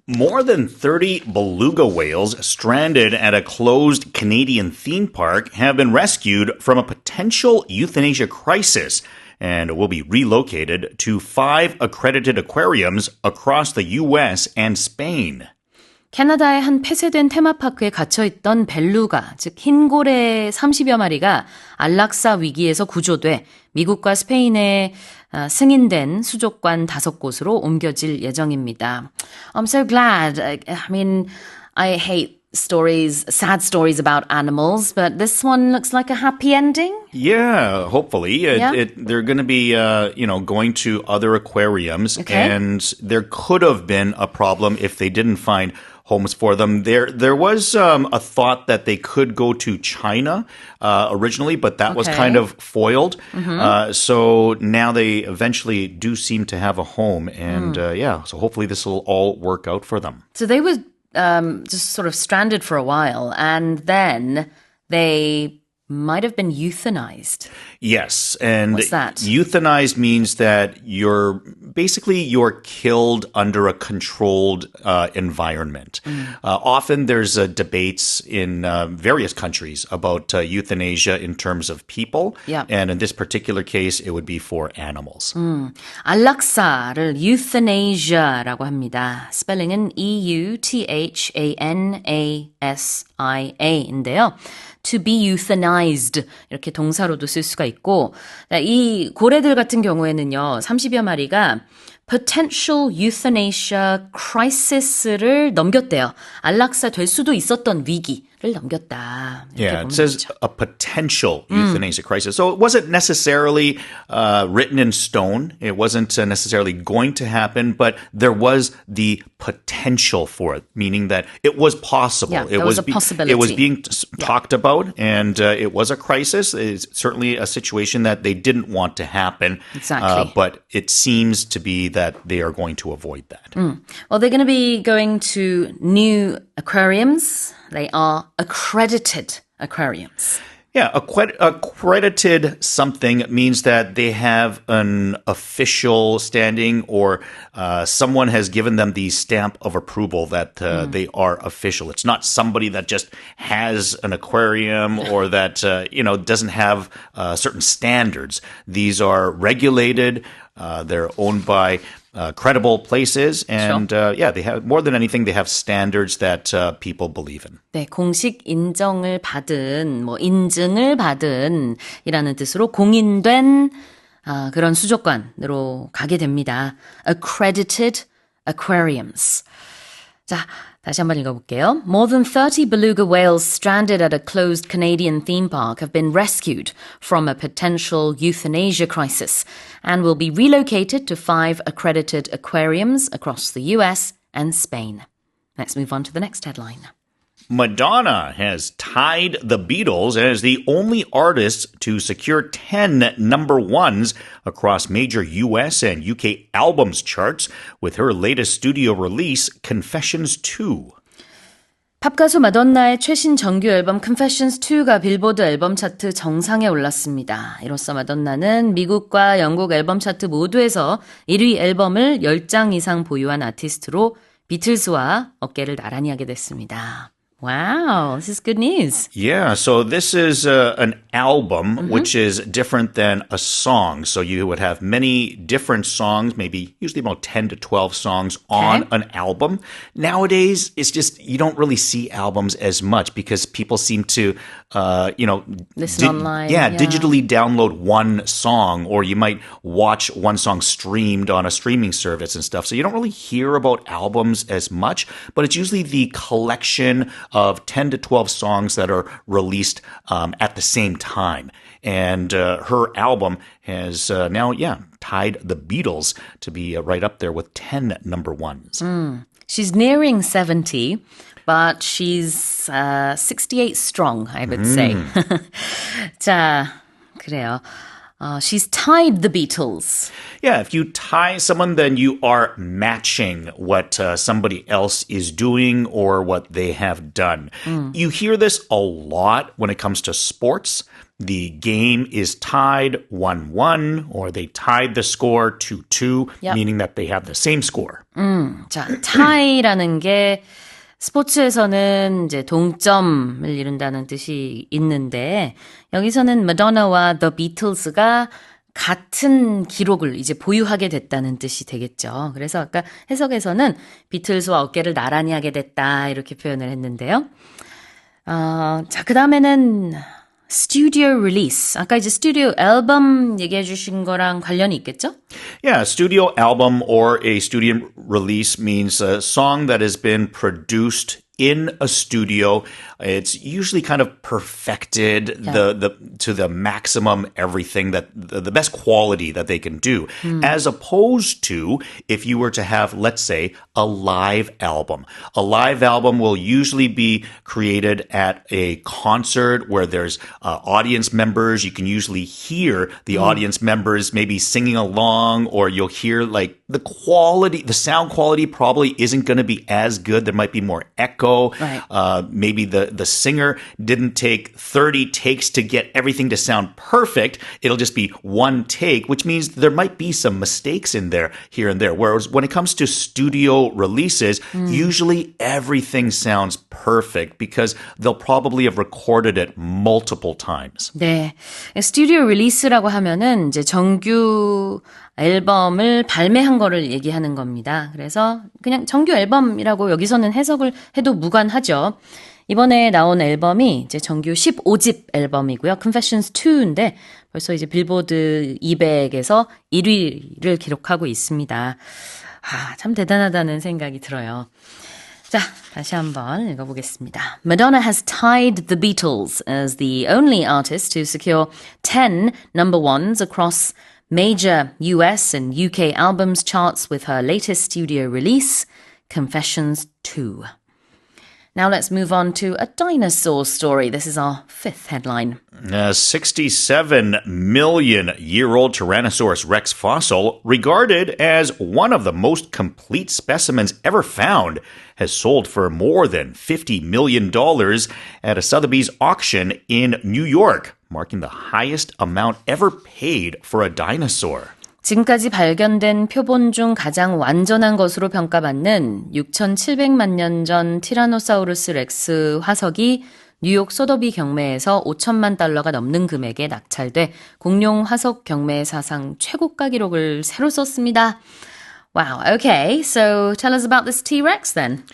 More than 30 beluga whales stranded at a closed Canadian theme park have been rescued from a potential euthanasia crisis and will be relocated to 5 accredited aquariums across the U.S. and Spain. 캐나다의 한 폐쇄된 테마파크에 갇혀있던 벨루가, 즉 흰고래 30여 마리가 안락사 위기에서 구조돼 미국과 스페인에 승인된 수족관 5곳으로 옮겨질 예정입니다. I'm so glad. I hate sad stories about animals, but this one looks like a happy ending. Yeah, hopefully. They're going to be, going to other aquariums, and there could have been a problem if they didn't find homes for them. There was a thought that they could go to China originally, but that was kind of foiled. So now they eventually do seem to have a home, and so hopefully this will all work out for them. So they were just sort of stranded for a while, and then they might have been euthanized. Yes, and what's that? Euthanized means that you're killed under a controlled environment. Often there's debates in various countries about euthanasia in terms of people, and in this particular case, it would be for animals. 안락사를 euthanasia라고 합니다. 스펠링은 EUTHANASIA인데요. To be euthanized 이렇게 동사로도 쓸 수가 있고 이 고래들 같은 경우에는요. 30여 마리가 potential euthanasia crisis를 넘겼대요. 안락사 될 수도 있었던 위기를 넘겼다. Yeah, it says a potential euthanasia crisis. So it wasn't necessarily written in stone. It wasn't necessarily going to happen, but there was the potential for it, meaning that it was possible. Yeah, it was a possibility. It was being talked about, and it was a crisis. It's certainly a situation that they didn't want to happen. Exactly. But it seems to be that they are going to avoid that. Well, they're going to be going to new aquariums. They are accredited aquariums. Yeah, accredited something means that they have an official standing or someone has given them the stamp of approval that they are official. It's not somebody that just has an aquarium or that, doesn't have certain standards. These are regulated. They're owned by credible places, and they have more than anything. They have standards that people believe in. 네, 공식 인정을 받은, 인증을 받은 이라는 뜻으로 공인된 그런 수족관으로 가게 됩니다. Accredited aquariums. 자, 다시 한번 읽어볼게요. More than 30 beluga whales stranded at a closed Canadian theme park have been rescued from a potential euthanasia crisis and will be relocated to 5 accredited aquariums across the US and Spain. Let's move on to the next headline. Madonna has tied the Beatles as the only artist to secure 10 number ones across major US and UK albums charts with her latest studio release, Confessions 2. 팝가수 마돈나의 최신 정규 앨범 Confessions 2가 빌보드 앨범 차트 정상에 올랐습니다. 이로써 마돈나는 미국과 영국 앨범 차트 모두에서 1위 앨범을 10장 이상 보유한 아티스트로 비틀스와 어깨를 나란히 하게 됐습니다. Wow, this is good news. Yeah, so this is an album, which is different than a song. So you would have many different songs, maybe usually about 10 to 12 songs on an album. Nowadays, it's just, you don't really see albums as much because people seem to, listen online. Digitally download one song, or you might watch one song streamed on a streaming service and stuff. So you don't really hear about albums as much, but it's usually the collection of 10 to 12 songs that are released at the same time. And her album has now tied the Beatles to be right up there with 10 number ones. She's nearing 70, but she's 68 strong, I would say. 자, 그래요. She's tied the Beatles. Yeah, if you tie someone, then you are matching what somebody else is doing or what they have done. You hear this a lot when it comes to sports. The game is tied 1-1, or they tied the score 2-2, Yep. meaning that they have the same score. 자, tie라는 게 스포츠에서는 이제 동점을 이룬다는 뜻이 있는데 여기서는 마도나와 The Beatles가 같은 기록을 이제 보유하게 됐다는 뜻이 되겠죠. 그래서 아까 해석에서는 비틀즈와 어깨를 나란히 하게 됐다 이렇게 표현을 했는데요. 자, 그 다음에는 studio release. 아까 이제 스튜디오 앨범 얘기해 주신 거랑 관련이 있겠죠? Yeah, a studio album or a studio release means a song that has been produced in a studio. It's usually kind of perfected to the maximum everything that the best quality that they can do, as opposed to if you were to have, let's say, a live album. A live album will usually be created at a concert where there's audience members. You can usually hear the audience members maybe singing along, or you'll hear like the sound quality probably isn't going to be as good. There might be more echo. Right. Maybe the singer didn't take 30 takes to get everything to sound perfect. It'll just be one take, which means there might be some mistakes in there, here and there. Whereas when it comes to studio releases, usually everything sounds perfect because they'll probably have recorded it multiple times. 네. 스튜디오 릴리스라고 하면은 이제 정규 앨범을 발매한 거를 얘기하는 겁니다. 그래서 그냥 정규 앨범이라고 여기서는 해석을 해도 무관하죠. 이번에 나온 앨범이 이제 정규 15집 앨범이고요. Confessions 2인데 벌써 이제 빌보드 200에서 1위를 기록하고 있습니다. 참 대단하다는 생각이 들어요. 자, 다시 한번 읽어보겠습니다. Madonna has tied the Beatles as the only artist to secure 10 number ones across major US and UK albums charts with her latest studio release, Confessions 2. Now let's move on to a dinosaur story. This is our fifth headline. A 67-million-year-old Tyrannosaurus rex fossil, regarded as one of the most complete specimens ever found, has sold for more than $50 million at a Sotheby's auction in New York, marking the highest amount ever paid for a dinosaur. 지금까지 발견된 표본 중 가장 완전한 것으로 평가받는 6,700만 년 전 티라노사우루스 렉스 화석이 뉴욕 소더비 경매에서 5천만 달러가 넘는 금액에 낙찰돼 공룡 화석 경매 사상 최고가 기록을 새로 썼습니다. Wow, okay, so tell us about this T-Rex then.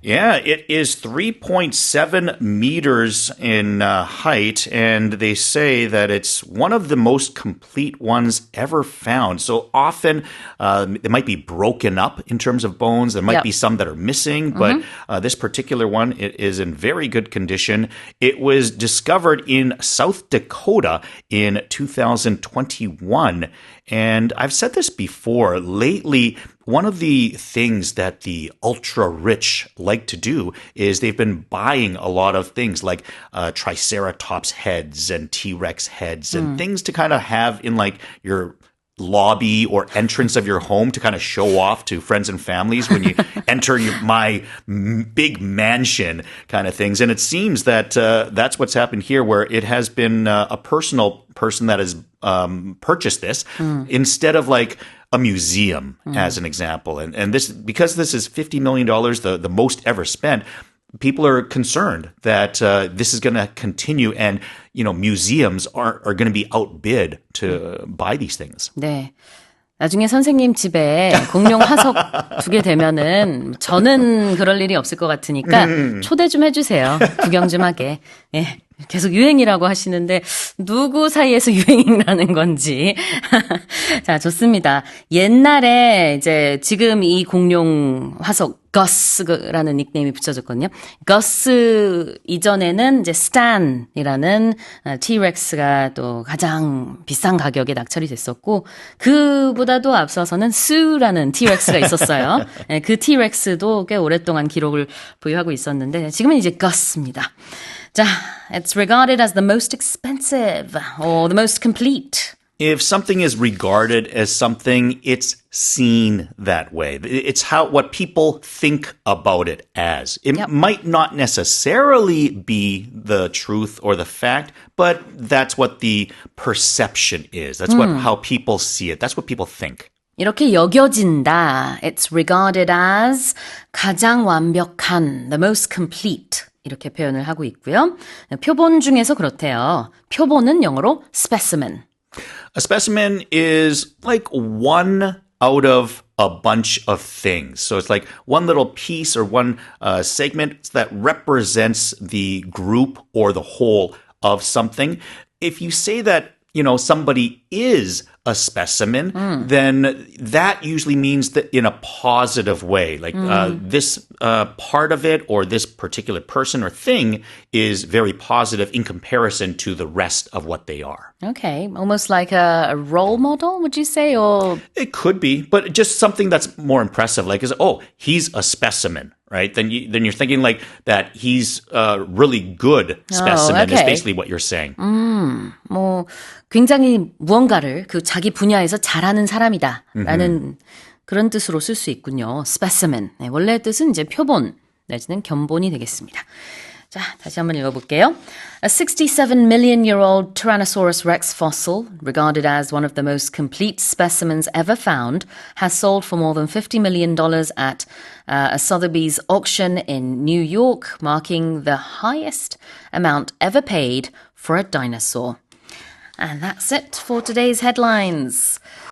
Yeah, it is 3.7 meters in height, and they say that it's one of the most complete ones ever found. So often, they might be broken up in terms of bones. There might be some that are missing, but this particular one, it is in very good condition. It was discovered in South Dakota in 2021. And I've said this before. Lately, one of the things that the ultra-rich like to do is they've been buying a lot of things like Triceratops heads and T-Rex heads and things to kind of have in like your lobby or entrance of your home to kind of show off to friends and families when you enter my big mansion kind of things. And it seems that that's what's happened here, where it has been a person that has purchased this instead of like a museum, as an example. And this, because this is $50 million, the most ever spent, people are concerned that this is going to continue, and museums are going to be outbid to buy these things. 네. 나중에 선생님 집에 공룡 화석 두게 되면은 저는 그럴 일이 없을 것 같으니까 초대 좀 해주세요. 구경 좀 하게. 예. 계속 유행이라고 하시는데 누구 사이에서 유행이라는 건지. 자, 좋습니다. 옛날에 이제 지금 이 공룡 화석 거스라는 닉네임이 붙여졌거든요. 거스 이전에는 이제 스탄이라는 T-렉스가 또 가장 비싼 가격에 낙찰이 됐었고, 그보다도 앞서서는 수라는 T-렉스가 있었어요. 네, 그 T-렉스도 꽤 오랫동안 기록을 보유하고 있었는데 지금은 이제 거스입니다. 자, it's regarded as the most expensive or the most complete. If something is regarded as something, it's seen that way. It's what people think about it as. It might not necessarily be the truth or the fact, but that's what the perception is. That's how people see it. That's what people think. 이렇게 여겨진다. It's regarded as 가장 완벽한, the most complete. 이렇게 표현을 하고 있고요. 표본 중에서 그렇대요. 표본은 영어로 specimen. A specimen is like one out of a bunch of things. So it's like one little piece or one segment that represents the group or the whole of something. If you say that, somebody is a specimen, then that usually means that in a positive way. Like this part of it or this particular person or thing is very positive in comparison to the rest of what they are. Okay, almost like a role model, would you say? Or it could be, but just something that's more impressive. Like, he's a specimen, right? Then you're thinking like that he's a really good specimen is basically what you're saying. 뭐 굉장히 무언가를 그 자기 분야에서 잘하는 사람이다라는 그런 뜻으로 쓸 수 있군요. specimen. 네, 원래 뜻은 이제 표본 내지는 견본이 되겠습니다. 자, 다시 한번 읽어볼게요. A 67 million year old Tyrannosaurus rex fossil, regarded as one of the most complete specimens ever found, has sold for more than $50 million at a Sotheby's auction in New York, marking the highest amount ever paid for a dinosaur. And that's it for today's headlines.